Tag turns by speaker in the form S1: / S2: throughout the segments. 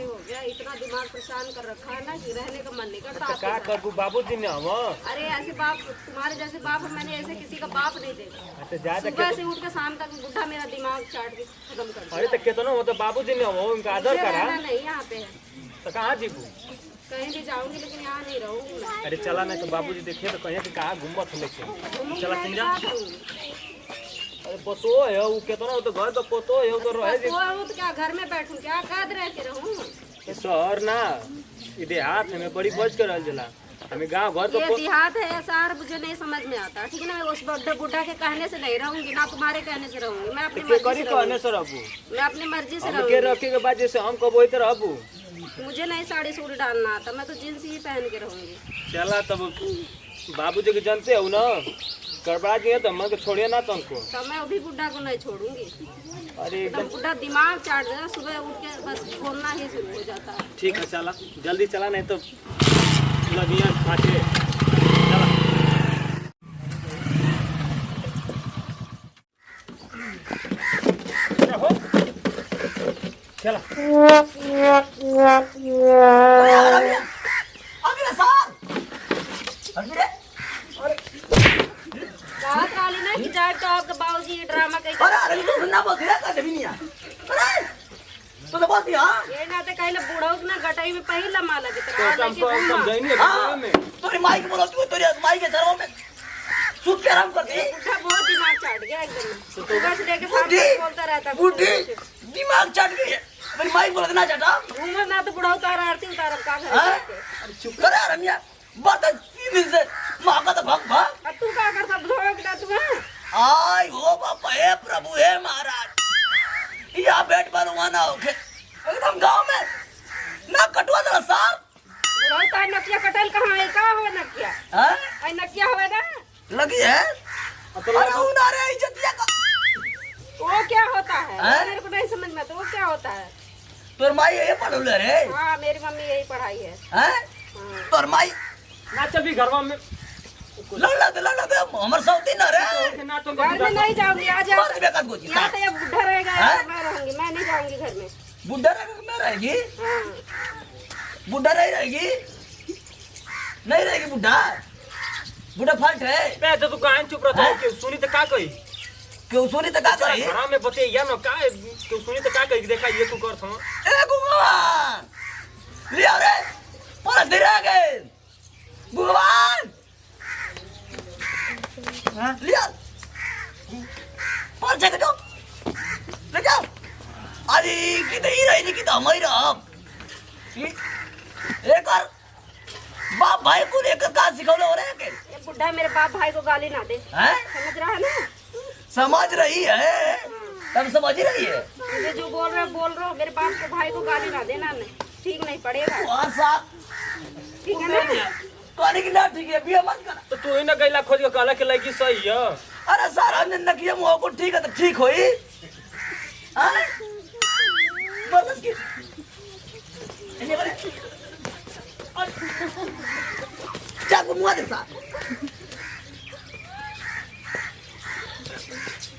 S1: हो गया, इतना दिमाग परेशान कर रखा है ना कि रहने का मन नहीं करता।
S2: तो क्या करूँ बाबूजी ने हम?
S1: अरे ऐसे बाप, तुम्हारे जैसे बाप मैंने ऐसे किसी का बाप नहीं देखा।
S2: अच्छा ज्यादा
S1: सुबह से उठ के शाम तक बुढ़ा मेरा दिमाग चाट के खत्म कर दिया।
S2: अरे तो कितना हो तो बाबूजी ने हो उनका आदर
S1: मुझे
S2: करा।
S1: रहना नहीं यहाँ पे है।
S2: तो कहाँ जीबू?
S1: कहीं भी जाऊंगी लेकिन यहाँ नहीं रहूंगी मैं।
S2: अरे चला नहीं तो बाबूजी देखिए तो कहीं कहाँ घूमत लेके चला समझा। अरे पोतो है वो कितना हो तो घर का पोतो है वो तो रहे जी।
S1: तो क्या घर में बैठूं, क्या काद रह के रहूं?
S2: ये शहर ना ये देहात है, मैं बड़ी बच कर रहल जला हमें गांव घर
S1: ये
S2: तो
S1: देहात है या शहर मुझे नहीं समझ में आता, ठीक है ना। मैं उस बुढ़ा के कहने से नहीं रहूंगी, ना तुम्हारे कहने से रहूंगी। मैं अपनी मर्जी से
S2: कहने से रहबू,
S1: मैं अपनी मर्जी से
S2: हम के
S1: रहूंगी।
S2: रखे के बाद जैसे हम कब होते रहबू।
S1: मुझे नहीं साड़ी सूड़ी डालना आता, मैं तो जींस ही पहन के रहूंगी।
S2: चला तब बाबूजी के जानते हो ना गड़बड़ा गया तो मन को छोड़िए ना तुमको।
S1: तो मैं अभी बुढ़ा को नहीं छोड़ूंगी।
S2: अरे
S1: एकदम बुढ़ा दिमाग चाट देगा, सुबह उठ के बस बोलना ही शुरू हो जाता है।
S2: ठीक है चला जल्दी चला नहीं तो लगिया खाके चला। चला
S1: बात वाली ना कि जाए तो आपके बाबूजी ये ड्रामा कहीं
S3: अरे तो सुनना बोल दिया कर भी नहीं अरे तो बोल दिया
S1: ये ना तो कहीं बुढ़ा ना गटाई में पहला माला की तरह
S2: हमको समझाइए
S3: हां
S2: में
S3: तोरी माई के बोलो तू तोरी माई के सरवा में सूट के आराम कर दे।
S1: बुढ़ा बहुत दिमाग चाट गया एकदम, सुबह से लेके शाम तक बोलता रहता है।
S3: बूढ़ी दिमाग चाट गई है मेरी माई बोल देना चाटा
S1: घूमर ना तो बुढ़ा उतारा आरती उतारा का घर
S3: हां
S1: जाके।
S3: चुप कर यार रमिया बात 3 दिन से मां का तो भाग भाग
S1: अब तू क्या करता भोगता तू? हां
S3: आय हो बापा हे प्रभु हे महाराज या बैठ पर ना ओके एकदम गांव में ना कटवा दे साहब
S1: बुढ़ा उतार नकिया कटल कहां है? का हो नकिया?
S3: हां
S1: आई नकिया होवे ना
S3: लगी है अरे उनारे इज्जतिया का
S1: वो क्या होता है?
S3: हैं?
S1: मेरे को नहीं समझ में आता वो क्या होता है।
S3: तोर माई ये पढ़ल रे
S1: हाँ मेरी मम्मी यही पढ़ाई है।
S3: हैं
S1: हाँ।
S3: तोर माई
S2: ना चल भी घरवा में
S3: लड़ दे हमर सौती न रे
S2: ना तो
S1: घर में नहीं जाऊंगी, आ जा।
S3: मार बेकार को
S1: यहाँ तो ये बुढ़ा रहेगा,
S3: हैं?
S1: मैं रहूंगी, मैं नहीं जाऊंगी घर में।
S3: बुढ़ा में रहेगी
S1: हाँ।
S3: बुढ़ा नहीं रहेगी नहीं रहेगी बुढ़ा बुढ़ा फाल्ट है
S2: बे तो तू कान चुप रहता है कि सुनी तो का कही
S3: क्यों सोनी तक आ गई
S2: घरा में बते या न का क्यों सुनी तो का कही देखा ये तू कर था
S3: ए भगवान लिया रे पूरा दिन आ गए भगवान लिया पर जगह दो ले जाओ अरे किधर ही रही कि हम ही रह एक और बाप भाई को लेकर का सिखौले हो रहे हैं
S1: ये बुढ़ा मेरे बाप भाई को गाली ना दे,
S3: हैं
S1: समझ रहा है ना?
S3: समझ रही है तब समझ रही है
S1: मुझे जो बोल रहे हो मेरे बाप को भाई को गाली ना देना, नहीं ठीक नहीं पड़ेगा,
S3: और साहब
S1: ठीक है ना?
S3: तो आने की ना ठीक है भी मत कर
S2: तो तू ही ना गैला खोज के कहला के लगी सही है।
S3: अरे सर हमने न किया मुंह को ठीक है तो ठीक होई हैं बस की इन्हें बोले चाकू मुआ दे साहब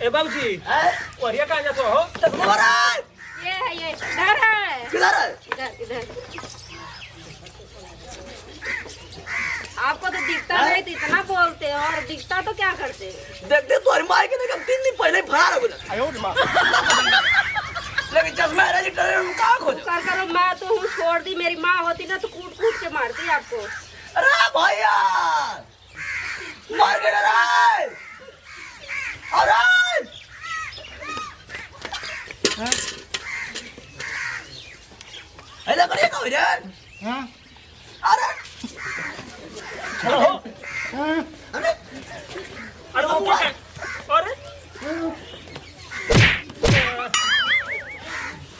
S2: ए बाबूजी
S3: हैं
S2: और ये कहां जातो हो?
S3: चाकू मारा
S1: ये है, ये इधर है,
S3: किधर है
S1: इधर इधर। आपको तो दिखता नहीं तो इतना बोलते हो, और दिखता तो क्या करते?
S3: देख दे तुम्हारी माई के देखा 3 दिन पहले ही फरार हो गया
S2: आयो मां
S3: लेकिन चश्मा है रजिस्टर में कहां खोजो
S1: कर करो, मैं तो हूँ छोड़ दी, मेरी माँ होती ना तो कूट कूट के मारती आपको।
S3: अरे भैया मार के डरा अरे ऐसा करिए कहो यार
S2: हां
S3: अरे
S2: चलो
S3: अरे
S2: अरे वो क्या अरे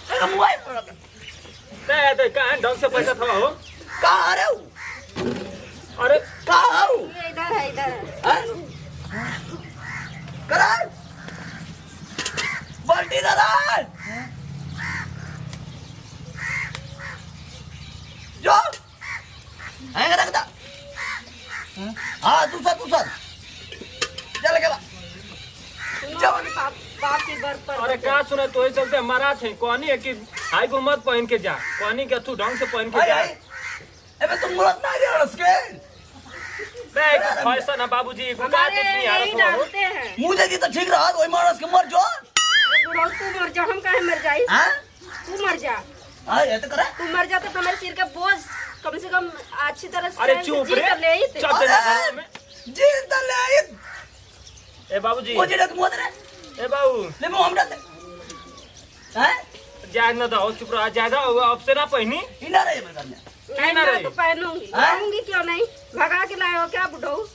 S3: अरे मोबाइल
S2: ते कहां ढंग से पैसा था हो?
S3: कहाँ आ रहे हो
S2: अरे
S3: कहाँ हो
S1: ये इधर है, इधर है।
S3: करार बाल्टी दादा जो है रखता हाँ तू सर चल के
S1: सुनो अपने बाप की बर पर।
S2: अरे क्या सुना तो चलते हमारा थे कहानी है कि हाई को मत पहन के जा, पानी के तू ढंग से पहन के
S3: आई
S2: जा।
S3: आई अबे तुम मुरत ना रे उसके
S2: देख फैशन है बाबूजी, गुका
S1: हमारे
S2: तो नहीं
S1: यही
S2: हारत हो।
S1: डालते हैं।
S3: मुझे की तो ठीक रहा वही मानस के मर जो
S1: बुढ़ऊ तू मर जा, हम काहे मर जाई?
S3: हां
S1: तू मर जा,
S3: हां ये तो करे
S1: तू मर जा तो तुम्हारे सिर का बोझ कम से कम अच्छी तरह से
S2: अरे चुप
S1: जी
S2: रे,
S1: कर ले ही थे।
S2: चल चल घर में।
S3: जी तले आई
S2: ए बाबूजी,
S3: ओ जेड़ा तुम रे
S2: ए बाबू
S3: ले मो हमरा दे हैं
S2: जायद ना दो, चुप रहा, ज्यादा अब से ना पहनी।
S3: इना रे बता
S1: नहीं
S2: ना
S1: मैं
S2: रही।
S1: तो पहनूंगी,
S3: हाँ?
S1: लाऊंगी क्यों नहीं? भगा के लाए हो क्या बुढ़ऊ?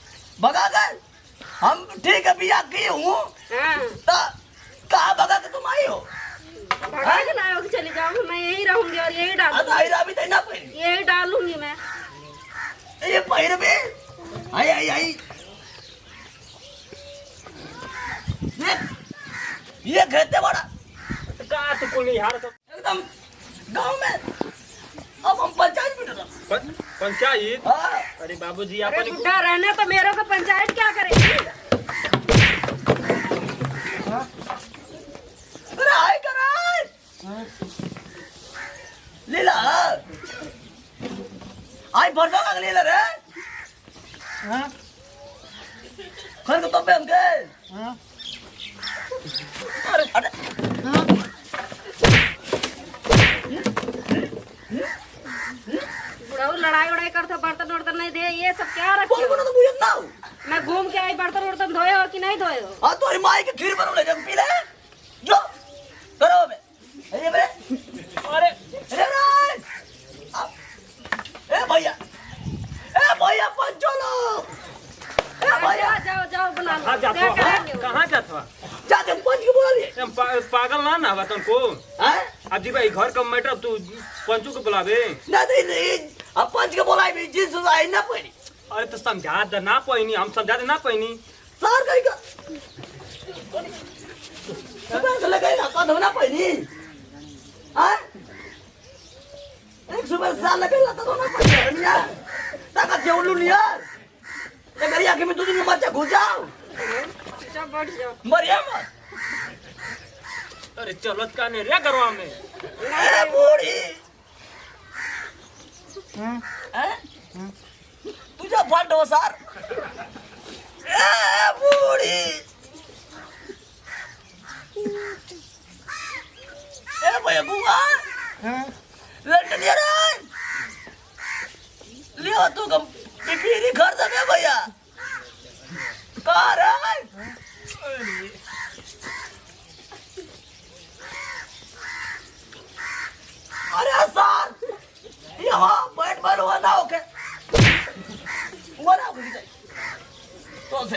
S3: भगा कर हम ठीक है बिया की हूं
S1: हाँ,
S3: ता कहां भगा के तुम आई हो
S1: भगा के लाए हो कि चली जाऊंगी? मैं यही रहूंगी और यही
S3: आज
S1: डालूंगी,
S3: आईरा भी देना पे
S1: यही डालूंगी मैं।
S3: ये पैर में आई आई आई ये खेते बड़ा
S2: का तू कोई हार तो
S3: एकदम गांव में अब हम पंचायत में डरा
S2: पंचायत।
S3: हाँ
S2: अरे बाबूजी
S1: अरे
S2: अपन
S1: बुढ़ा रहना तो मेरे को पंचायत क्या करेगी?
S3: अरे हाय कराय लीला आई भरसा का लीला रे हाँ खर को तो पे हमके हाँ अरे अरे
S1: बुढ़ऊ लड़ाई उड़ाई करते बर्तन वर्तन नहीं दे, ये सब क्या रखे
S3: कौन
S1: हो?
S3: कौन तो मुझे ना हो
S1: मैं घूम के आई, बर्तन वर्तन धोए हो कि नहीं धोए हो?
S3: हाँ तुम्हारी माई के खीर बनो ले जब पी ले जो करो बे अरे बे
S2: अरे
S3: ए भैया पंचो लो ए भैया
S1: जाओ जाओ बुला लो,
S2: कहाँ जात
S1: क्या
S2: हो?
S1: करेंगे वो?
S2: कहाँ जात हो?
S3: जाके पंच को बुला लिए
S2: पागल ना ना बतन को।
S3: हैं
S2: अब जी भाई घर का मैटर तू पंचू को बुलावे।
S3: ना नहीं अब पंच के बुलाई भी जिस आई ना पड़ी
S2: अरे तो समझा दे ना पहनी, हम समझा दे ना पहनी।
S3: सार कहीं का सब लगे ना तो ना पड़ी हैं एक सुबह साल लगे ना तो ना पड़ी यार ताका जेवलू यार ते घरी आके में तुझे मर जा घुस जाओ
S1: जाओ बैठ जाओ।
S3: मरिया मत
S2: अरे चलत का नहीं रे घरवा में।
S3: ए बूढ़ी हैं तुझा फट हो सार ए बूढ़ी ए भैया बुआ लंडन यार लियो तू कम पिपीरी घर दे भैया कार अरे सार यहाँ बैठ बैठ हुआ ना ओके हुआ ना ओके तो से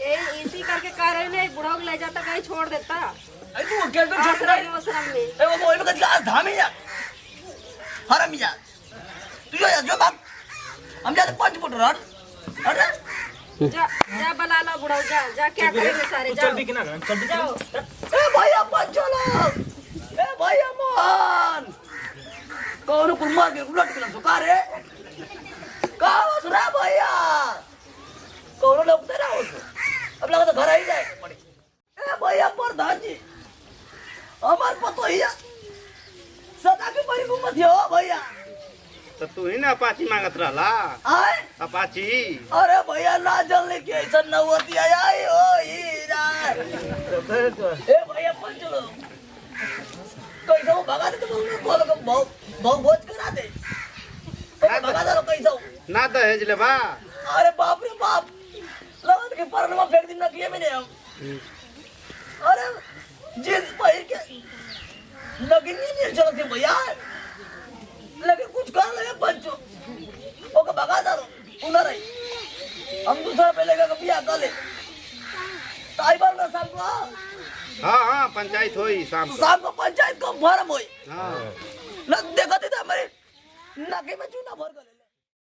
S1: ये इसी करके कह रहे ने बुढ़ऊ को ले जाता कहीं छोड़ देता
S3: आई तू अकेले तो छोड़
S1: आश्रम
S3: रहा
S1: आश्रम में।
S3: ए वो मोबाइल में कद धामी जा हरम जा तू जो बाप हम जाते 5 फुट रन अरे
S1: जा जा बुला लो बुढ़ऊ, जा जा क्या करेंगे सारे,
S2: चल
S1: जाओ
S2: भी कि ना चल भी
S1: जाओ।
S3: ए भैया पंचोला ए भैया मोहन कौन कुमार के उलट के सुकार है का रे भैया कौन लोग तेरा हो अब लगा तो घर आ ही जाए पड़े ए भैया प्रधान जी हमार पतो हिया सदा के बड़ी घूमत हो भैया
S4: तो तू ही ना अपाची मांगत रहला
S3: आए
S4: अपाची
S3: अरे भैया ना जल्दी के ऐसा न होती आई हो हीरा ए भैया पंचलो कैसे वो भगा दे तो बोल को बहुत भोज करा दे भगा दे कैसे
S4: ना दहेज ले बा
S3: अरे बाप रे बाप लगन के परनमा फेंक दिन ना किए मैंने हम अरे जींस पहन के नगिनी नहीं चलती भैया लेकिन कुछ कर लगे पंचो ओके भगा दो उधर रही हम दूसरा पे लेगा बिया कर ले टाइबर में शाम को
S4: हाँ पंचायत होई शाम को
S3: शाम को पंचायत को फॉर्म होई
S4: हाँ
S3: न देखा थे हमारे नाके में चूना भर कर ले